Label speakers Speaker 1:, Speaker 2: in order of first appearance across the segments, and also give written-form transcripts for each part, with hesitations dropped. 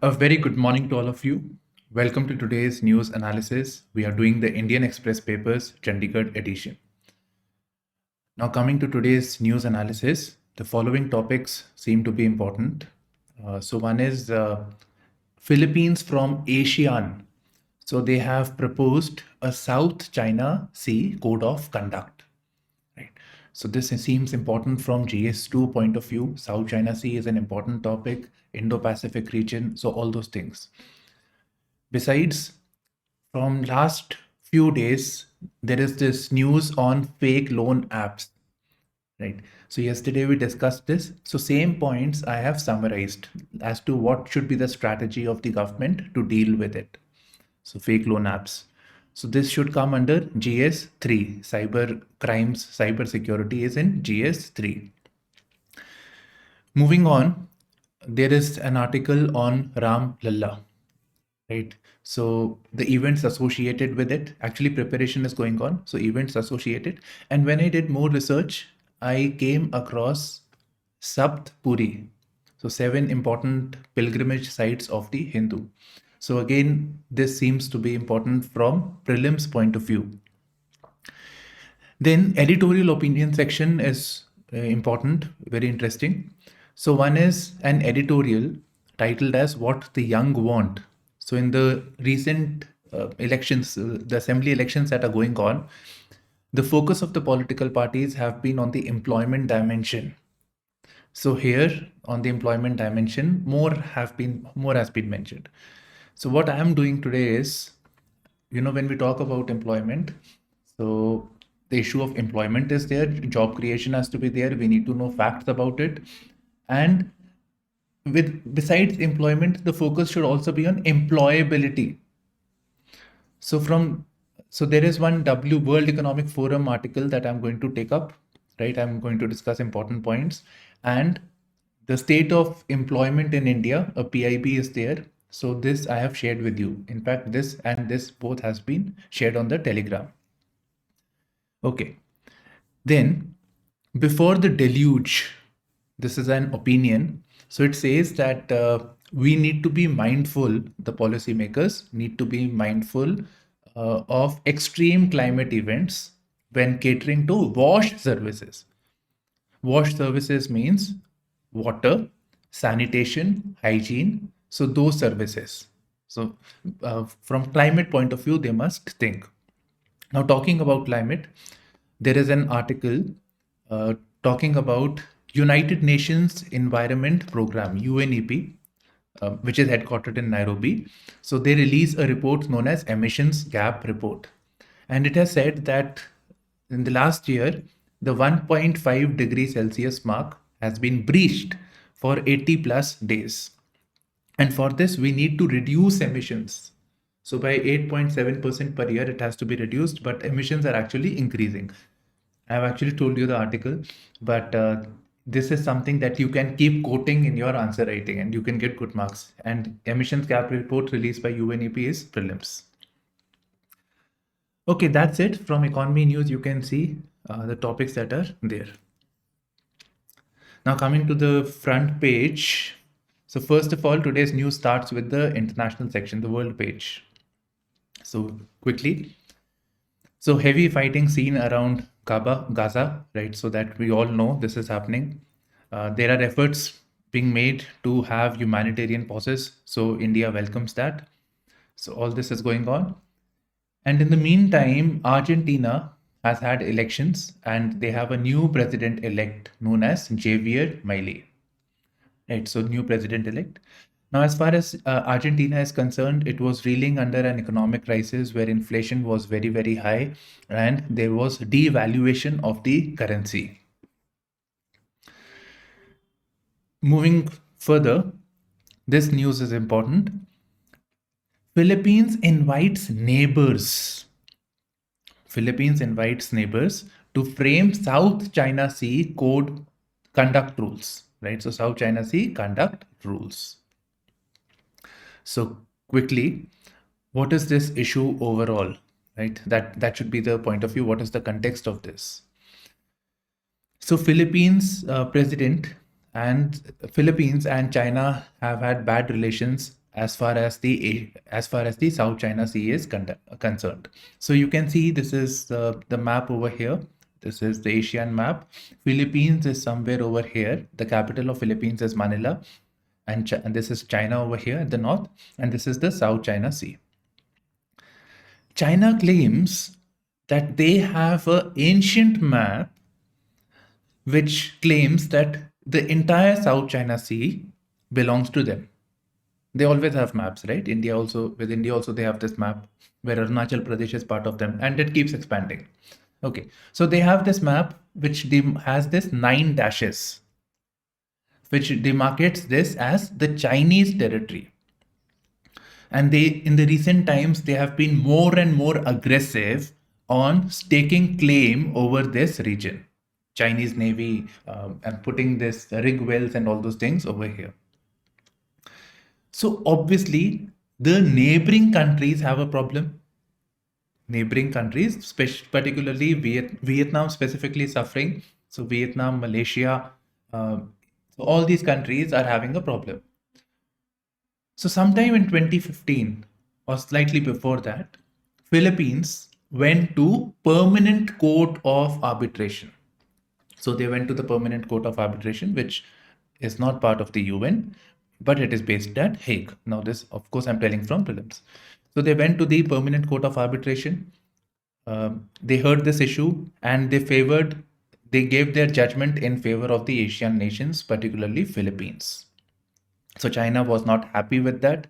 Speaker 1: A very good morning to all of you. Welcome to today's news analysis. We are doing the Indian Express papers Chandigarh edition. Now, coming to today's news analysis, the following topics seem to be important. One is Philippines from ASEAN. So, they have proposed a South China Sea Code of Conduct. Right. So this seems important from GS2 point of view. South China Sea is an important topic, Indo-Pacific region, so all those things. Besides, from last few days, there is this news on fake loan apps, right? So yesterday we discussed this. So same points I have summarized as to what should be the strategy of the government to deal with it. So fake loan apps. So this should come under GS3. Cyber crimes, cyber security is in GS3. Moving on, there is an article on Ram Lalla, right? So the events associated with it, actually preparation is going on. So events associated. And when I did more research, I came across Sapt Puri. So 7 important pilgrimage sites of the Hindu. So again, this seems to be important from prelims point of view. Then editorial opinion section is important, very interesting. So one is an editorial titled as What the Young Want. So in the recent elections, the assembly elections that are going on, the focus of the political parties have been on the employment dimension. So here on the employment dimension, more has been mentioned. So what I am doing today is, when we talk about employment, so the issue of employment is there, job creation has to be there, we need to know facts about it. And besides employment, the focus should also be on employability. So there is one World Economic Forum article that I'm going to take up, right? I'm going to discuss important points. And the state of employment in India, a PIB is there. So this I have shared with you. In fact, this and this both has been shared on the Telegram. Okay. Then before the deluge, this is an opinion. So it says that we need to be mindful, the policymakers need to be mindful of extreme climate events when catering to WASH services. WASH services means water, sanitation, hygiene. So those services. So from climate point of view, they must think. Now talking about climate, there is an article talking about United Nations Environment Program, UNEP, which is headquartered in Nairobi. So they release a report known as Emissions Gap Report. And it has said that in the last year, the 1.5 degrees Celsius mark has been breached for 80 plus days. And for this, we need to reduce emissions. So by 8.7% per year, it has to be reduced, but emissions are actually increasing. I have actually told you the article, but this is something that you can keep quoting in your answer writing and you can get good marks. And emissions gap report released by UNEP is prelims. Okay, that's it. From economy news, you can see the topics that are there. Now coming to the front page. So first of all, today's news starts with the international section, the world page. So quickly. So heavy fighting seen around Gaza, right? So that we all know this is happening. There are efforts being made to have humanitarian pauses. So India welcomes that. So all this is going on. And in the meantime, Argentina has had elections and they have a new president-elect known as Javier Milei. Right, so new president-elect. Now, as far as Argentina is concerned, it was reeling under an economic crisis where inflation was very, very high and there was devaluation of the currency. Moving further, this news is important. Philippines invites neighbors to frame South China Sea Code conduct rules, right? So South China Sea conduct rules. So quickly, what is this issue overall, right? That should be the point of view. What is the context of this? So Philippines and China have had bad relations as far as the South China Sea is concerned. So you can see this is the map over here. This is the Asian map. Philippines is somewhere over here. The capital of Philippines is Manila, and this is China over here at the north, and this is the South China Sea. China claims that they have an ancient map which claims that the entire South China Sea belongs to them. They always have maps, right? With India also they have this map where Arunachal Pradesh is part of them, and it keeps expanding. Okay, so they have this map which has this 9 dashes, which demarcates this as the Chinese territory. And in the recent times, they have been more and more aggressive on staking claim over this region. Chinese Navy and putting this rig wells and all those things over here. So obviously, the neighboring countries have a problem. Neighboring countries, particularly Vietnam specifically suffering. So Vietnam, Malaysia, so all these countries are having a problem. So sometime in 2015 or slightly before that, Philippines went to Permanent Court of Arbitration. So they went to the Permanent Court of Arbitration, which is not part of the UN, but it is based at Hague. Now this, of course, I'm telling from prelims. So they went to the Permanent Court of Arbitration. They heard this issue and they gave their judgment in favor of the Asian nations, particularly Philippines. So China was not happy with that.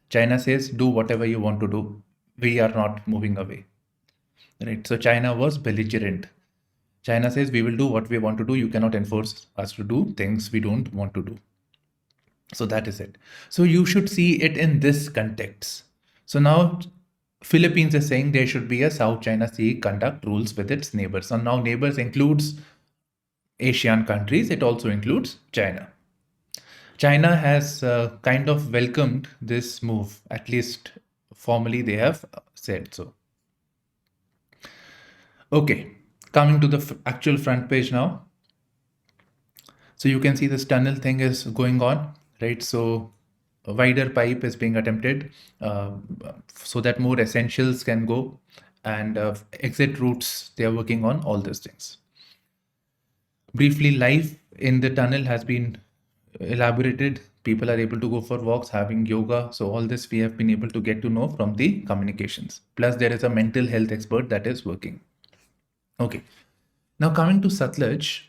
Speaker 1: China says, do whatever you want to do. We are not moving away. Right. So China was belligerent. China says, we will do what we want to do. You cannot enforce us to do things we don't want to do. So that is it. So you should see it in this context. So now Philippines is saying there should be a South China Sea conduct rules with its neighbors. So now neighbors includes Asian countries. It also includes China. China has kind of welcomed this move, at least formally they have said so. Okay, coming to the actual front page now. So you can see this tunnel thing is going on, right? So a wider pipe is being attempted so that more essentials can go, and exit routes, they are working on all these things. Briefly, life in the tunnel has been elaborated. People are able to go for walks, having yoga. So all this we have been able to get to know from the communications. Plus there is a mental health expert that is working. Okay. Now coming to Satluj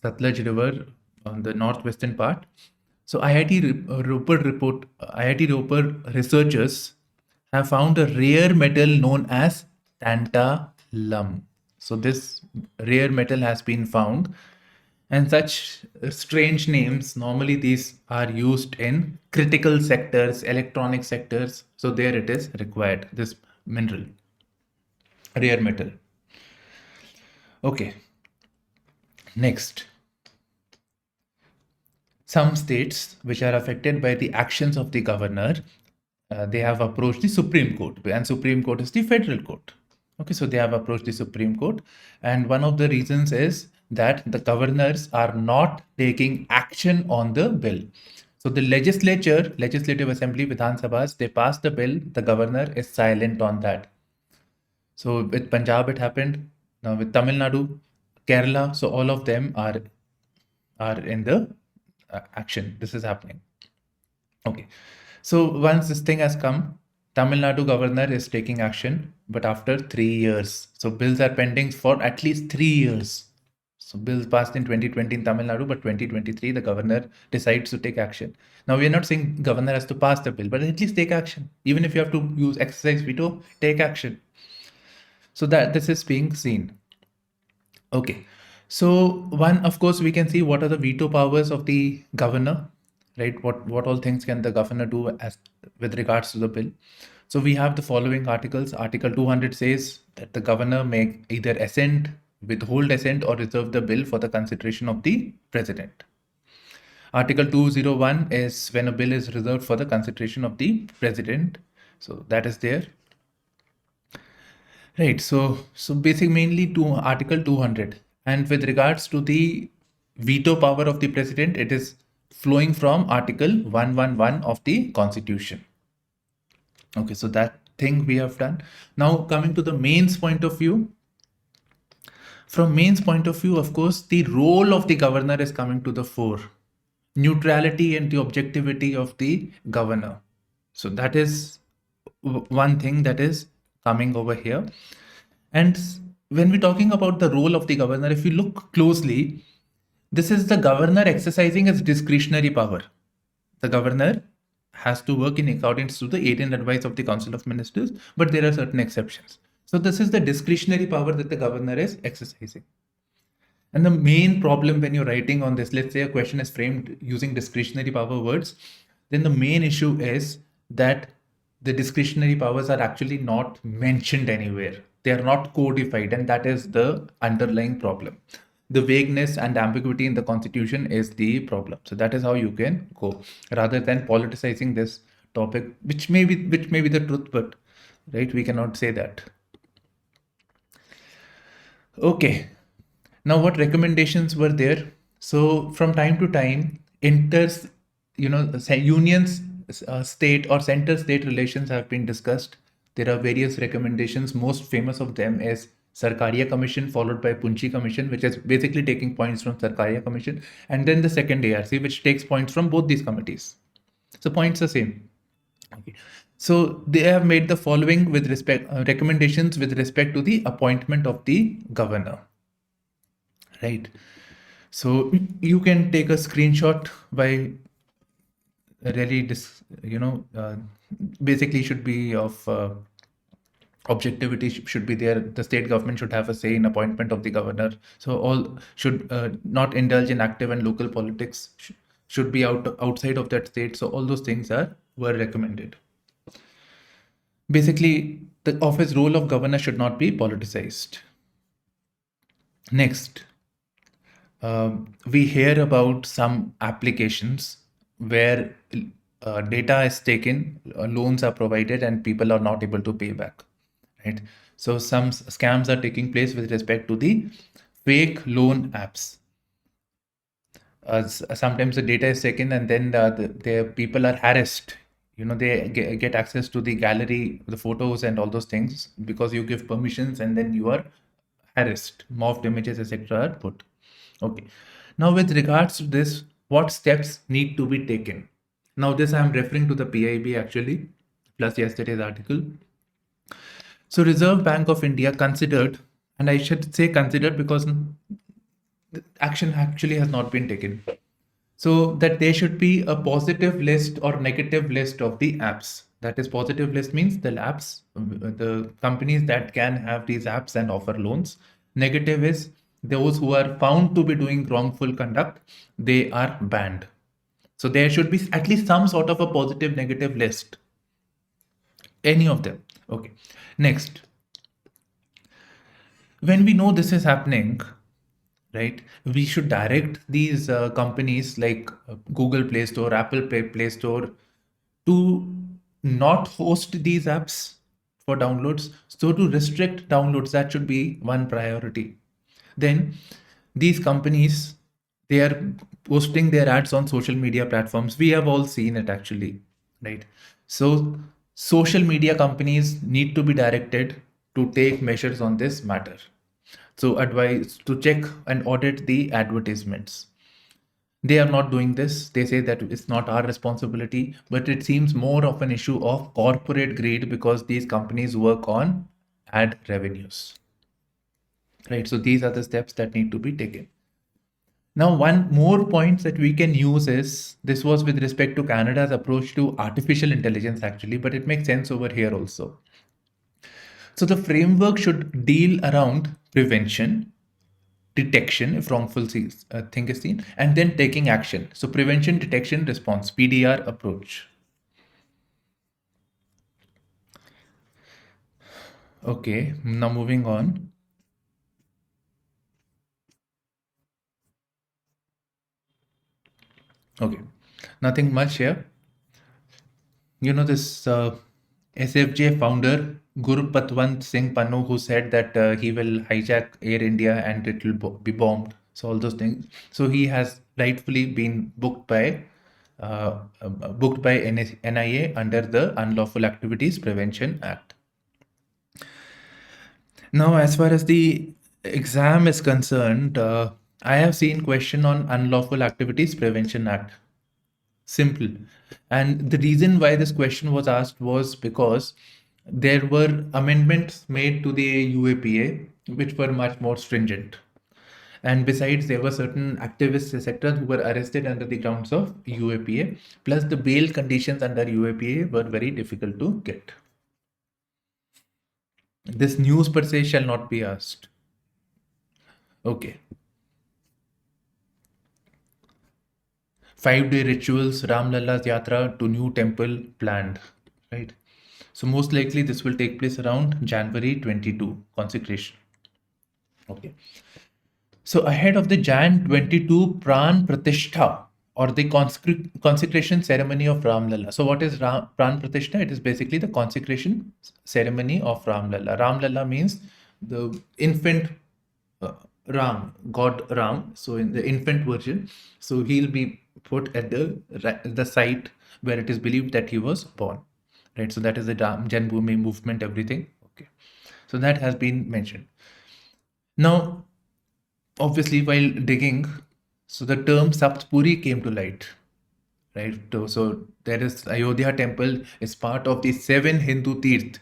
Speaker 1: River on the northwestern part. So IIT Roper researchers have found a rare metal known as tantalum. So this rare metal has been found, and such strange names, normally these are used in critical sectors, electronic sectors. So there it is required, this mineral, rare metal. Okay. Next. Some states which are affected by the actions of the governor, they have approached the Supreme Court, and Supreme Court is the federal court. Okay, so they have approached the Supreme Court, and one of the reasons is that the governors are not taking action on the bill. So the legislative assembly, Vidhan Sabhas, they passed the bill, the governor is silent on that. So with Punjab it happened, now with Tamil Nadu, Kerala, so all of them are in the action. This is happening. Okay, so once this thing has come, Tamil Nadu governor is taking action, but after 3 years. So bills are pending for at least 3 years. So bills passed in 2020 in Tamil Nadu, but 2023 the governor decides to take action. Now we are not saying governor has to pass the bill, but at least take action. Even if you have to use exercise veto, take action. So that this is being seen. Okay. So one, of course, we can see what are the veto powers of the governor, right? What all things can the governor do as with regards to the bill? So we have the following articles. Article 200 says that the governor may either assent, withhold assent, or reserve the bill for the consideration of the president. Article 201 is when a bill is reserved for the consideration of the president. So that is there. Right. So basic mainly to Article 200. And with regards to the veto power of the president, it is flowing from Article 111 of the Constitution. Okay, so that thing we have done. Now coming to the mains point of view. From mains point of view, of course, the role of the governor is coming to the fore. Neutrality and the objectivity of the governor. So that is one thing that is coming over here. And when we're talking about the role of the governor, if you look closely, this is the governor exercising his discretionary power. The governor has to work in accordance to the aid and advice of the Council of Ministers, but there are certain exceptions. So this is the discretionary power that the governor is exercising. And the main problem when you're writing on this, let's say a question is framed using discretionary power words, then the main issue is that the discretionary powers are actually not mentioned anywhere. They are not codified, and that is the underlying problem. The vagueness and ambiguity in the constitution is the problem. So that is how you can go, rather than politicizing this topic, which may be the truth, but right, we cannot say that. Okay. Now, what recommendations were there? So, from time to time, unions, state or center-state relations have been discussed. There are various recommendations. Most famous of them is Sarkaria Commission, followed by Punchi Commission, which is basically taking points from Sarkaria Commission, and then the second ARC, which takes points from both these committees. So, points are same. Okay. So they have made the following with respect recommendations with respect to the appointment of the governor. Right. So you can take a screenshot by really basically should be of objectivity should be there. The state government should have a say in appointment of the governor. So all should not indulge in active and local politics. Should be outside of that state. So all those things were recommended. Basically, the office role of governor should not be politicized. Next, we hear about some applications where data is taken, loans are provided, and people are not able to pay back. Right. So some scams are taking place with respect to the fake loan apps. Sometimes the data is taken, and then the people are harassed. They get access to the gallery, the photos, and all those things because you give permissions, and then you are harassed. Morphed images, etc. are put. Okay. Now, with regards to this, what steps need to be taken? Now, this I am referring to the PIB actually, plus yesterday's article. So, Reserve Bank of India considered, and I should say considered because action actually has not been taken. So that there should be a positive list or negative list of the apps. That is, positive list means the apps, the companies that can have these apps and offer loans. Negative is those who are found to be doing wrongful conduct, they are banned. So there should be at least some sort of a positive negative list. Any of them. Okay. Next. When we know this is happening, right, we should direct these companies like Google Play Store, Apple Play Store to not host these apps for downloads. So to restrict downloads, that should be one priority. Then these companies, they are posting their ads on social media platforms. We have all seen it actually, right? So social media companies need to be directed to take measures on this matter. So advise to check and audit the advertisements. They are not doing this. They say that it's not our responsibility, but it seems more of an issue of corporate greed because these companies work on ad revenues. Right. So these are the steps that need to be taken. Now, one more point that we can use is this was with respect to Canada's approach to artificial intelligence, actually, but it makes sense over here also. So the framework should deal around prevention, detection if wrongful thing is seen, and then taking action. So prevention, detection, response, PDR approach. Okay, now moving on. Okay, nothing much here. This SFJ founder Guru Patwant Singh Pannu, who said that he will hijack Air India and it will be bombed. So all those things. So he has rightfully been booked by booked by NIA under the Unlawful Activities Prevention Act. Now, as far as the exam is concerned, I have seen question on Unlawful Activities Prevention Act. Simple. And the reason why this question was asked was because there were amendments made to the UAPA which were much more stringent. And besides, there were certain activists, etc., who were arrested under the grounds of UAPA. Plus, the bail conditions under UAPA were very difficult to get. This news per se shall not be asked. Okay. 5-day rituals, Ram Lalla's Yatra to new temple planned. Right. So most likely this will take place around January 22, consecration. Okay. So ahead of the Jan 22 Pran Pratishtha or the consecration ceremony of Ram Lalla. So what is Pran Pratishtha? It is basically the consecration ceremony of Ram Lalla. Ram Lalla means the infant Ram, God Ram. So in the infant version, so he'll be put at the site where it is believed that he was born. Right. So that is the Janbhoomi movement, everything. Okay. So that has been mentioned. Now, obviously, while digging, so the term Saptpuri came to light, right? So there is Ayodhya temple is part of the 7 Hindu Tirth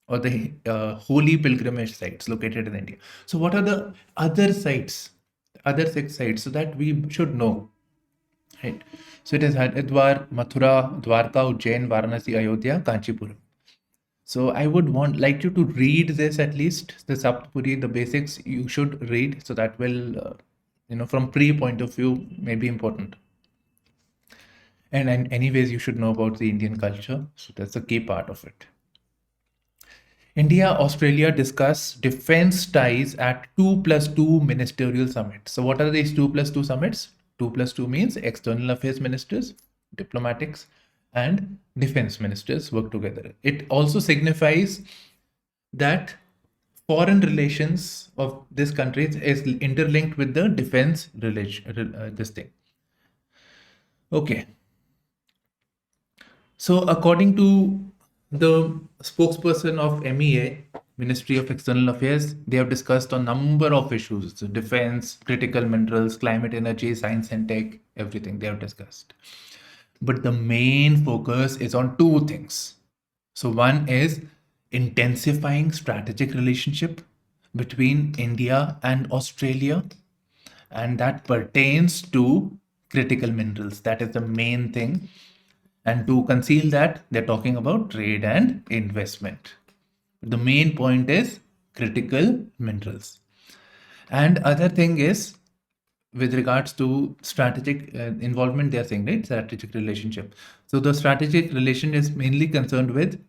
Speaker 1: or the holy pilgrimage sites located in India. So what are the other sites, other 6 sites, so that we should know, right? So it is Haridwar, Mathura, Dwarka, Ujjain, Varanasi, Ayodhya, Kanchipuram. So I would like you to read this at least, the Saptpuri, the basics you should read. So that will, from pre-point of view, may be important. And anyways, you should know about the Indian culture. So that's a key part of it. India, Australia discuss defense ties at 2+2 ministerial summit. So what are these 2+2 summits? 2+2 means external affairs ministers, diplomatics, and defense ministers work together. It also signifies that foreign relations of this country is interlinked with the defense relation, this thing. Okay. So according to the spokesperson of MEA, Ministry of External Affairs, they have discussed a number of issues: so defense, critical minerals, climate, energy, science and tech, everything they have discussed. But the main focus is on 2 things. So one is intensifying strategic relationship between India and Australia, and that pertains to critical minerals. That is the main thing. And to conceal that, they're talking about trade and investment. The main point is critical minerals. And other thing is, with regards to strategic involvement, they are saying, right, strategic relationship. So the strategic relation is mainly concerned with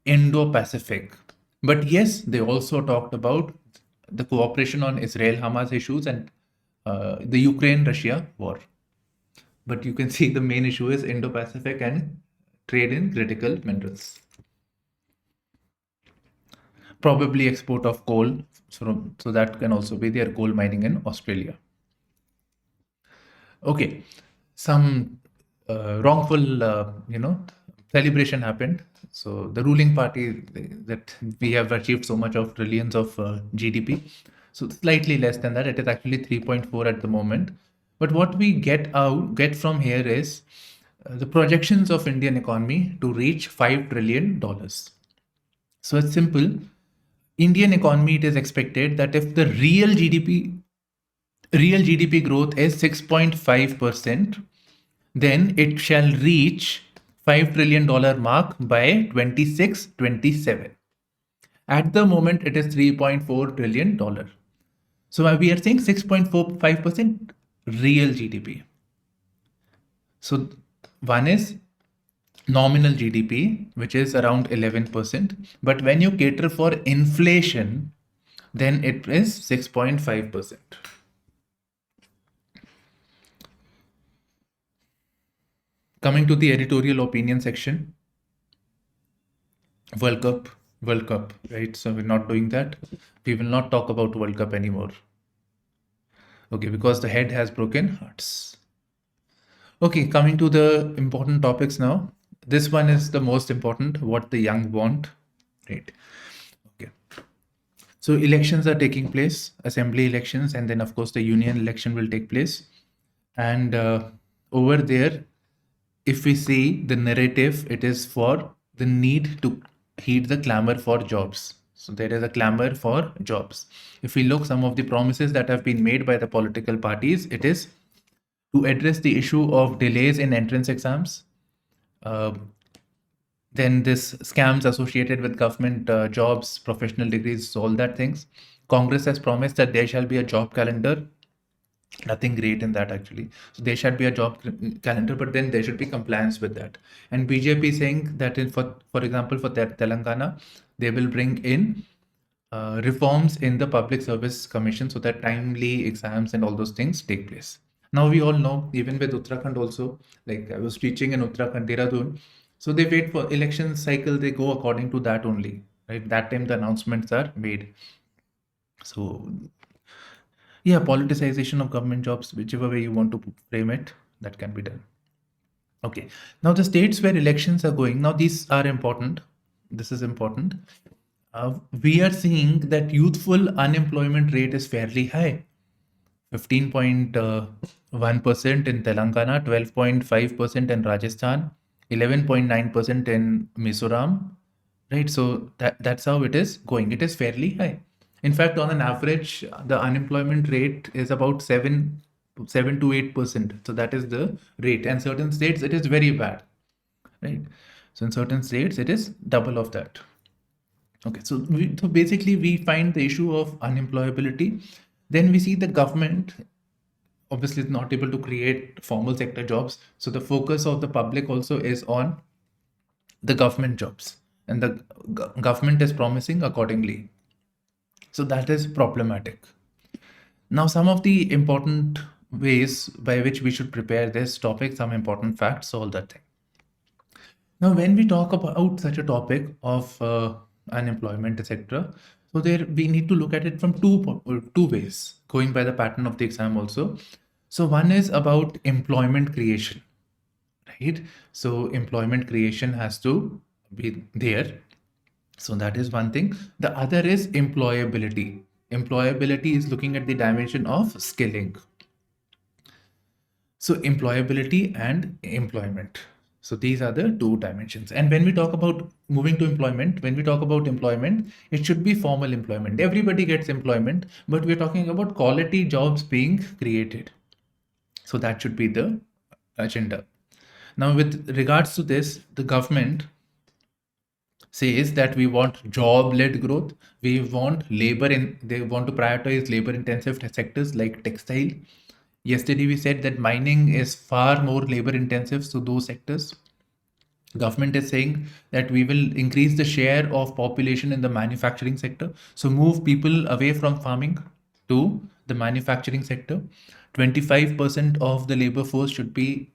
Speaker 1: Indo-Pacific. But yes, they also talked about the cooperation on Israel-Hamas issues and the Ukraine-Russia war. But you can see the main issue is Indo-Pacific and trade in critical minerals. Probably export of coal. So that can also be their coal mining in Australia. Okay. Some wrongful, celebration happened. So the ruling party, that we have achieved so much of trillions of GDP. So slightly less than that. It is actually 3.4 at the moment. But what we get from here is the projections of Indian economy to reach $5 trillion. So it's simple. Indian economy, it is expected that if the real GDP growth is 6.5%, then it shall reach $5 trillion mark by 26-27. At the moment, it is $3.4 trillion. So we are saying 6.45% real GDP. So one is nominal GDP, which is around 11%. But when you cater for inflation, then it is 6.5%. Coming to the editorial opinion section. World Cup, right? So we're not doing that. We will not talk about World Cup anymore. Okay, because the head has broken hearts. Okay, coming to the important topics now. This one is the most important, what the young want. Right. Okay. So elections are taking place, assembly elections, and then of course the union election will take place. And over there, if we see the narrative, it is for the need to heed the clamor for jobs. So there is a clamor for jobs. If we look some of the promises that have been made by the political parties, it is to address the issue of delays in entrance exams, uh, then this scams associated with government jobs, professional degrees, all that things. Congress has promised that there shall be a job calendar. Nothing great in that actually. So there should be a job calendar, but then there should be compliance with that. And BJP saying that for example, for Telangana, they will bring in reforms in the Public Service Commission so that timely exams and all those things take place. Now we all know, even with Uttarakhand also, like I was teaching in Uttarakhand, Dehradun, so they wait for election cycle, they go according to that only, right? That time the announcements are made. So yeah, politicization of government jobs, whichever way you want to frame it, that can be done. Okay. Now the states where elections are going, now these are important. This is important. We are seeing that youthful unemployment rate is fairly high. 15.1% in Telangana, 12.5% in Rajasthan, 11.9% in Mizoram, right? So that's how it is going. It is fairly high. In fact, on an average, the unemployment rate is about 7 to 8%. So that is the rate. And certain states, it is very bad, right? So in certain states, it is double of that. Okay, so basically we find the issue of unemployability. Then we see the government obviously is not able to create formal sector jobs. So the focus of the public also is on the government jobs, and the government is promising accordingly. So that is problematic. Now, some of the important ways by which we should prepare this topic, some important facts, all that thing. Now, when we talk about such a topic of unemployment, etc., so there we need to look at it from two ways, going by the pattern of the exam also. So one is about employment creation, right? So employment creation has to be there. So that is one thing. The other is employability. Employability is looking at the dimension of skilling. So employability and employment. So these are the two dimensions. And when we talk about moving to employment, when we talk about employment, it should be formal employment. Everybody gets employment, but we're talking about quality jobs being created. So that should be the agenda. Now, with regards to this, the government says that we want job-led growth. We want they want to prioritize labor-intensive sectors like textile. Yesterday, we said that mining is far more labor-intensive, so those sectors. Government is saying that we will increase the share of population in the manufacturing sector. So move people away from farming to the manufacturing sector. 25% of the labor force should be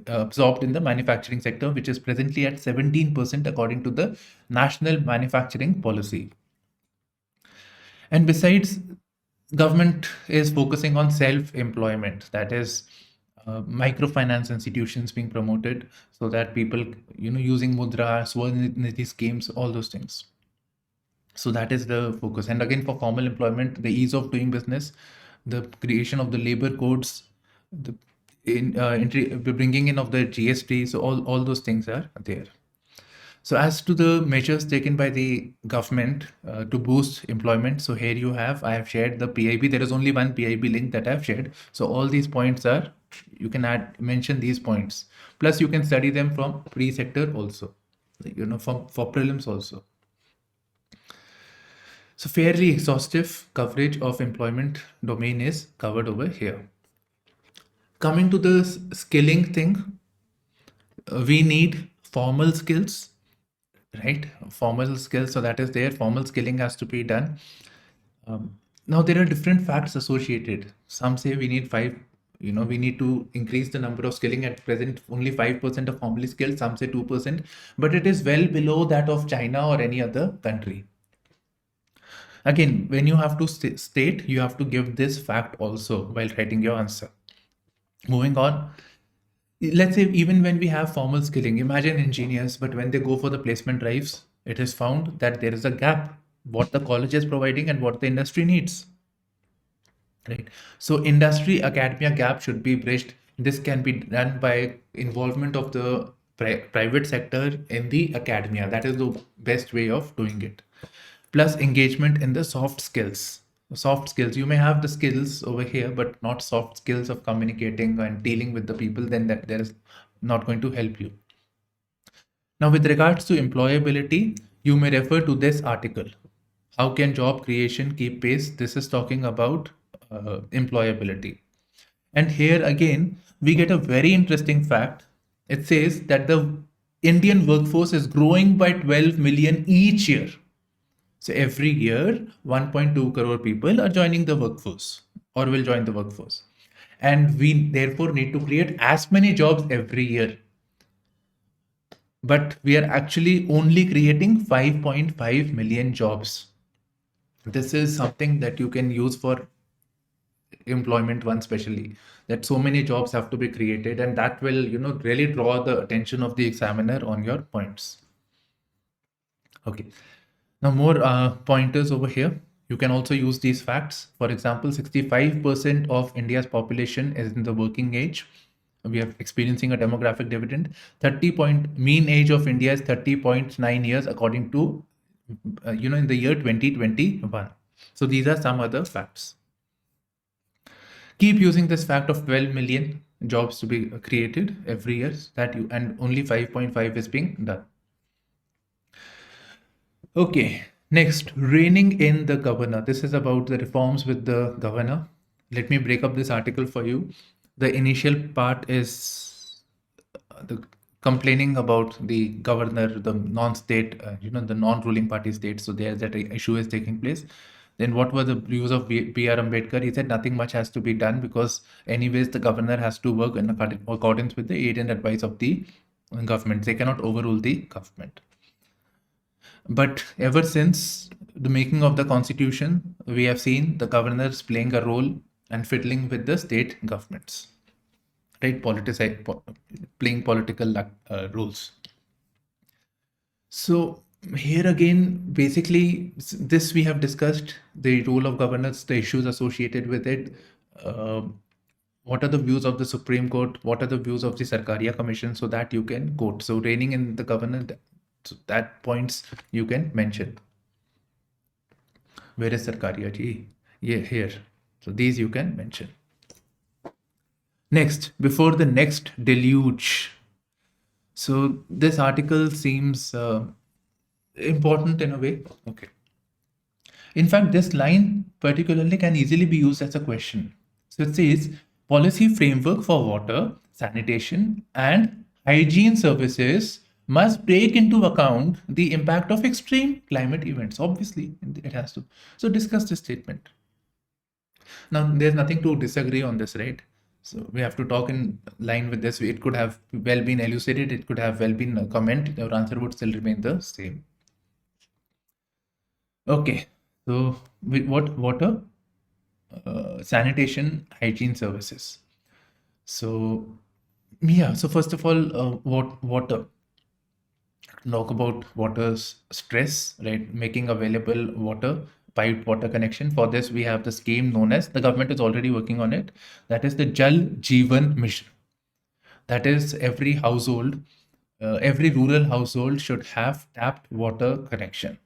Speaker 1: absorbed in the manufacturing sector, which is presently at 17% according to the National Manufacturing Policy. And besides, government is focusing on self-employment, that is microfinance institutions being promoted so that people, using mudra, Swanidhi schemes, all those things. So that is the focus. And again, for formal employment, the ease of doing business, the creation of the labor codes, the bringing in of the GST, so all those things are there. So as to the measures taken by the government to boost employment, so here I have shared the PIB. There is only one PIB link that I have shared. So all these points are, you can mention these points. Plus you can study them from pre-sector also, for prelims also. So fairly exhaustive coverage of employment domain is covered over here. Coming to the skilling thing, we need formal skills, right? Formal skills, so that is there. Formal skilling has to be done. Now there are different facts associated. Some say we need we need to increase the number of skilling. At present, only 5% of formally skilled. Some say 2%, but it is well below that of China or any other country. Again, when you have to state, you have to give this fact also while writing your answer. Moving on. let's say even when we have formal skilling, imagine engineers, but when they go for the placement drives, it is found that there is a gap what the college is providing and what the industry needs, right? So industry academia gap should be bridged. This can be done by involvement of the private sector in the academia. That is the best way of doing it. Plus engagement in the soft skills. Soft skills, you may have the skills over here but not soft skills of communicating and dealing with the people, then that there is not going to help you. Now with regards to employability, you may refer to this article, how can job creation keep pace. This is talking about employability. And here again we get a very interesting fact. It says that the Indian workforce is growing by 12 million each year. So every year, 1.2 crore people are joining the workforce or will join the workforce. And we therefore need to create as many jobs every year. But we are actually only creating 5.5 million jobs. This is something that you can use for employment one, especially that so many jobs have to be created, and that will, really draw the attention of the examiner on your points. Okay. Now, more pointers over here. You can also use these facts. For example, 65% of India's population is in the working age. We are experiencing a demographic dividend. Mean age of India is 30.9 years, according to, in the year 2021. So these are some other facts. Keep using this fact of 12 million jobs to be created every year, and only 5.5 is being done. Okay, next, reining in the governor. This is about the reforms with the governor. Let me break up this article for you. The initial part is the complaining about the governor, the non-state, the non-ruling party state. So there that issue is taking place. Then what were the views of B.R. Ambedkar? He said nothing much has to be done because anyways the governor has to work in accordance with the aid and advice of the government. They cannot overrule the government. But ever since the making of the constitution, we have seen the governors playing a role and fiddling with the state governments, right? Playing political roles. So here again, basically, this we have discussed the role of governors, the issues associated with it. What are the views of the Supreme Court? What are the views of the Sarkaria Commission? So that you can quote. So reigning in the governor, so that points you can mention. Where is Sarkaria ji? Yeah, here. So these you can mention. Next, before the next deluge. So this article seems important in a way. Okay. In fact, this line particularly can easily be used as a question. So it says policy framework for water, sanitation, and hygiene services must take into account the impact of extreme climate events. Obviously, it has to. So discuss this statement. Now, there's nothing to disagree on this, right? So we have to talk in line with this. It could have well been elucidated. It could have well been a comment. Your answer would still remain the same. Okay. So what water, sanitation, hygiene services. So yeah. So first of all, what water? Talk about water's stress, right? Making available water, piped water connection. For this, we have the scheme known as, the government is already working on it. That is the Jal Jeevan Mission. That is every household, every rural household should have tapped water connection.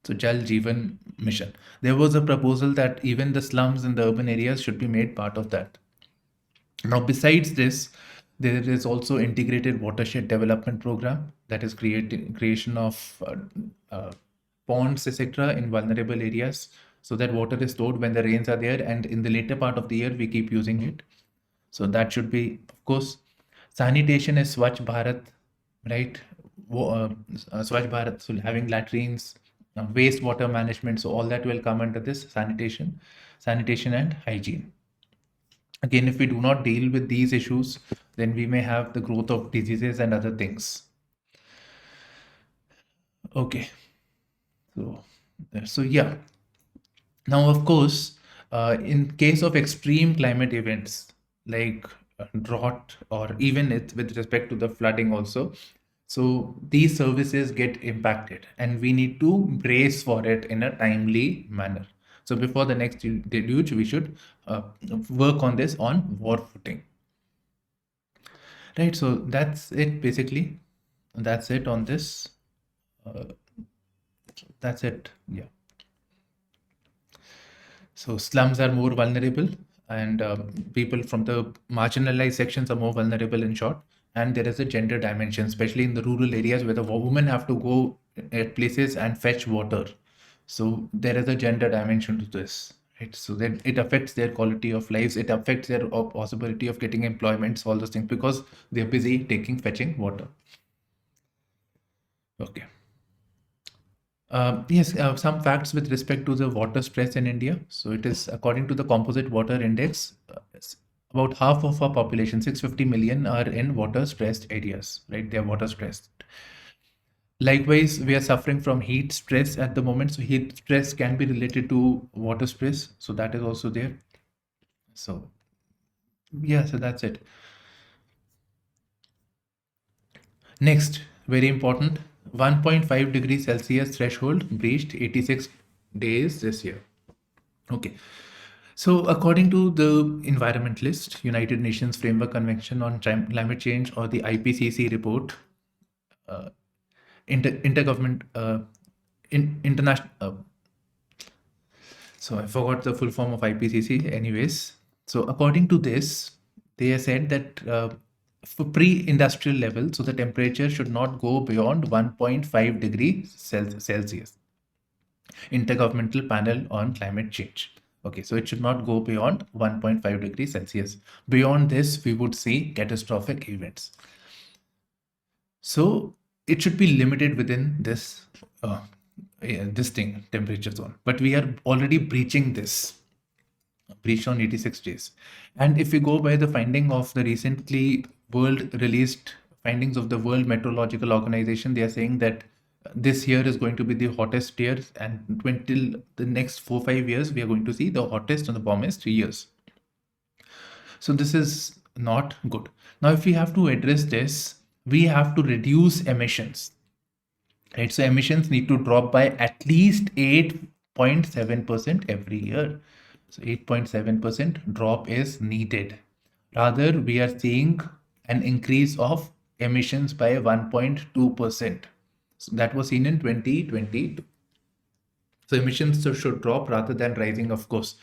Speaker 1: So Jal Jeevan Mission. There was a proposal that even the slums in the urban areas should be made part of that. Now, besides this, there is also integrated watershed development program, that is creation of ponds, etc., in vulnerable areas, so that water is stored when the rains are there, and in the later part of the year we keep using it. So that should be, of course. Sanitation is Swachh Bharat, right? Swachh Bharat, so having latrines, wastewater management, so all that will come under this sanitation and hygiene. Again, if we do not deal with these issues, then we may have the growth of diseases and other things. Okay. So yeah. Now, of course, in case of extreme climate events like drought, or even with respect to the flooding also. So these services get impacted, and we need to brace for it in a timely manner. So before the next deluge, we should work on this on war footing. Right, so that's it basically. That's it on this. Uh, that's it. Yeah. So slums are more vulnerable, and people from the marginalized sections are more vulnerable, in short. And there is a gender dimension, especially in the rural areas where the women have to go at places and fetch water. So there is a gender dimension to this. Right? So that it affects their quality of lives. It affects their possibility of getting employments, all those things, because they're busy fetching water. Okay. Yes, some facts with respect to the water stress in India. So it is, according to the Composite Water Index, about half of our population, 650 million, are in water stressed areas, right? They are water stressed. Likewise, we are suffering from heat stress at the moment. So heat stress can be related to water stress. So that is also there. So yeah, so that's it. Next, very important, 1.5 degrees Celsius threshold breached 86 days this year. Okay. So, according to the environmentalist, United Nations Framework Convention on Climate Change, or the IPCC report, uh, intergovernment, international. So I forgot the full form of IPCC. Anyways, so according to this, they have said that for pre-industrial level, so the temperature should not go beyond 1.5 degrees Celsius. Intergovernmental Panel on Climate Change. Okay, so it should not go beyond 1.5 degrees Celsius. Beyond this, we would see catastrophic events. So it should be limited within this this thing, temperature zone. But we are already breaching this, breached on 86 days. And if we go by the finding of the recently world released findings of the World Meteorological Organization, they are saying that this year is going to be the hottest year, and until the next 4-5 years, we are going to see the hottest and the warmest years. So this is not good. Now, if we have to address this, we have to reduce emissions. Right? So emissions need to drop by at least 8.7% every year. So 8.7% drop is needed. Rather, we are seeing an increase of emissions by 1.2%. So that was seen in 2022. So emissions should drop rather than rising, of course.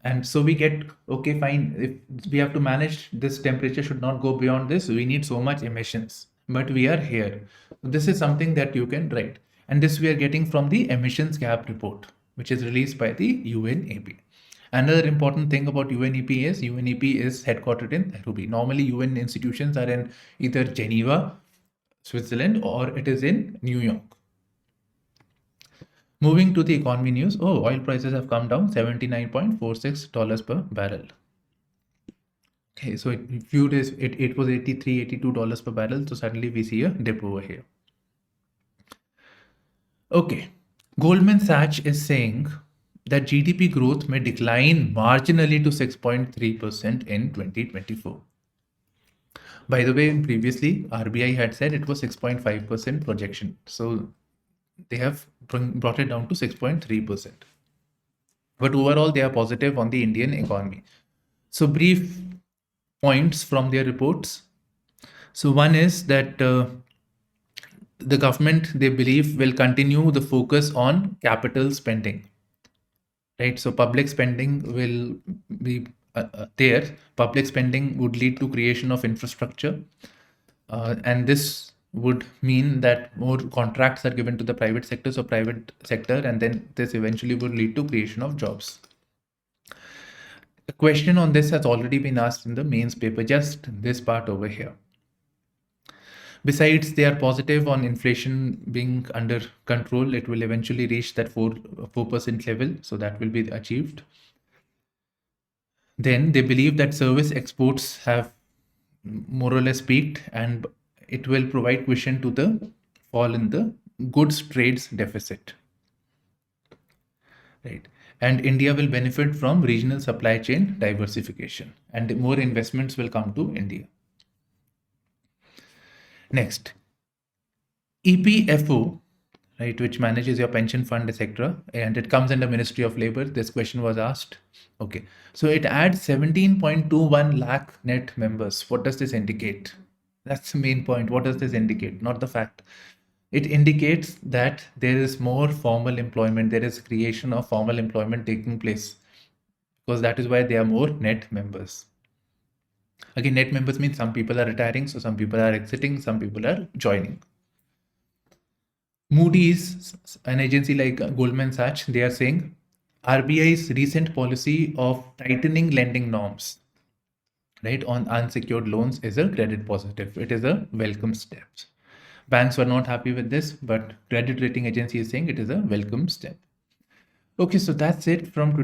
Speaker 1: And so we get, okay, fine, if we have to manage this, temperature should not go beyond this, we need so much emissions. But we are here. This is something that you can write. And this we are getting from the emissions gap report, which is released by the UNEP. Another important thing about UNEP is UNEP is headquartered in Nairobi. Normally, UN institutions are in either Geneva, Switzerland, or it is in New York. Moving to the economy news. Oh, oil prices have come down $79.46 per barrel. Okay, so in few days it was $83, $82 per barrel. So suddenly we see a dip over here. Okay, Goldman Sachs is saying that GDP growth may decline marginally to 6.3% in 2024. By the way, previously RBI had said it was 6.5% projection. So they have brought it down to 6.3%. But overall, they are positive on the Indian economy. So brief points from their reports. So one is that the government, they believe, will continue the focus on capital spending. Right, so public spending will be there. Public spending would lead to creation of infrastructure, and this would mean that more contracts are given to the private sector, so private sector, and then this eventually would lead to creation of jobs. A question on this has already been asked in the mains paper, just this part over here. Besides, they are positive on inflation being under control. It will eventually reach that 4% level, so that will be achieved. Then they believe that service exports have more or less peaked, and it will provide cushion to the fall in the goods trades deficit. Right. And India will benefit from regional supply chain diversification, and more investments will come to India. Next, EPFO, right, which manages your pension fund, etc., and it comes under Ministry of Labor. This question was asked. Okay, so it adds 17.21 lakh net members. What does this indicate? That's the main point. What does this indicate? Not the fact. It indicates that there is more formal employment, there is creation of formal employment taking place, because that is why there are more net members. Again, net members means some people are retiring, so some people are exiting, some people are joining. Moody's, an agency like Goldman Sachs, they are saying RBI's recent policy of tightening lending norms, right, on unsecured loans is a credit positive. It is a welcome step. Banks were not happy with this, but credit rating agency is saying it is a welcome step. Okay, so that's it from today.